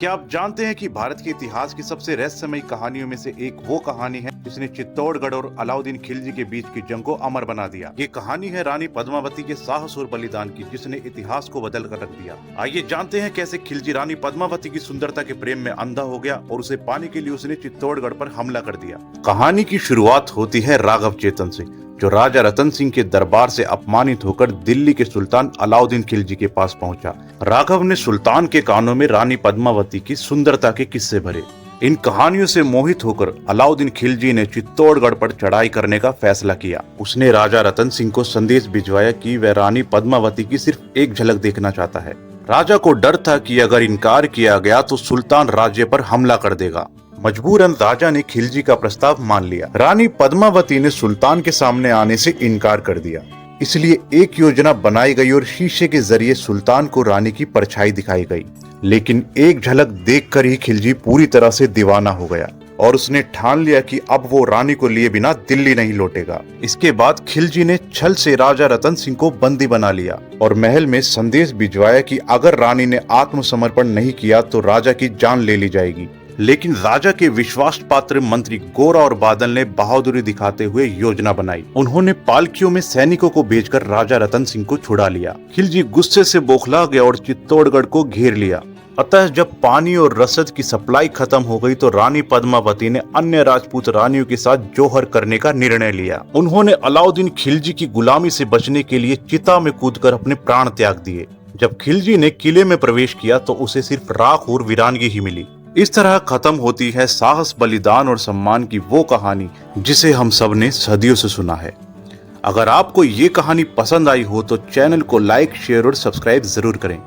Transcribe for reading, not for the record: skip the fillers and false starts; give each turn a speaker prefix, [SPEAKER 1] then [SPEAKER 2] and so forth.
[SPEAKER 1] क्या आप जानते हैं कि भारत के इतिहास की सबसे रहस्यमयी कहानियों में से एक वो कहानी है जिसने चित्तौड़गढ़ और अलाउद्दीन खिलजी के बीच की जंग को अमर बना दिया। ये कहानी है रानी पद्मावती के साहस और बलिदान की, जिसने इतिहास को बदल कर रख दिया। आइए जानते हैं कैसे खिलजी रानी पद्मावती की सुंदरता के प्रेम में अंधा हो गया और उसे पाने के लिए उसने चित्तौड़गढ़ पर हमला कर दिया। कहानी की शुरुआत होती है राघव चेतन से, जो राजा रतन सिंह के दरबार से अपमानित होकर दिल्ली के सुल्तान अलाउद्दीन खिलजी के पास पहुंचा। राघव ने सुल्तान के कानों में रानी पद्मावती की सुंदरता के किस्से भरे। इन कहानियों से मोहित होकर अलाउद्दीन खिलजी ने चित्तौड़गढ़ पर चढ़ाई करने का फैसला किया। उसने राजा रतन सिंह को संदेश भिजवाया कि वह रानी पद्मावती की सिर्फ एक झलक देखना चाहता है। राजा को डर था कि अगर इनकार किया गया तो सुल्तान राज्य पर हमला कर देगा। मजबूरन राजा ने खिलजी का प्रस्ताव मान लिया। रानी पद्मावती ने सुल्तान के सामने आने से इनकार कर दिया, इसलिए एक योजना बनाई गई और शीशे के जरिए सुल्तान को रानी की परछाई दिखाई गई। लेकिन एक झलक देखकर ही खिलजी पूरी तरह से दीवाना हो गया और उसने ठान लिया कि अब वो रानी को लिए बिना दिल्ली नहीं लौटेगा। इसके बाद खिलजी ने छल से राजा रतन सिंह को बंदी बना लिया और महल में संदेश भिजवाया कि अगर रानी ने आत्मसमर्पण नहीं किया तो राजा की जान ले ली जाएगी। लेकिन राजा के विश्वास पात्र मंत्री गोरा और बादल ने बहादुरी दिखाते हुए योजना बनाई। उन्होंने पालकियों में सैनिकों को भेजकर राजा रतन सिंह को छुड़ा लिया। खिलजी गुस्से से बौखला गया और चित्तौड़गढ़ को घेर लिया। अतः जब पानी और रसद की सप्लाई खत्म हो गई तो रानी पद्मावती ने अन्य राजपूत रानियों के साथ जोहर करने का निर्णय लिया। उन्होंने अलाउद्दीन खिलजी की गुलामी से बचने के लिए चिता में कूदकर अपने प्राण त्याग दिए। जब खिलजी ने किले में प्रवेश किया तो उसे सिर्फ राख और वीरानगी ही मिली। इस तरह खत्म होती है साहस, बलिदान और सम्मान की वो कहानी जिसे हम सब ने सदियों से सुना है। अगर आपको ये कहानी पसंद आई हो तो चैनल को लाइक, शेयर और सब्सक्राइब जरूर करें।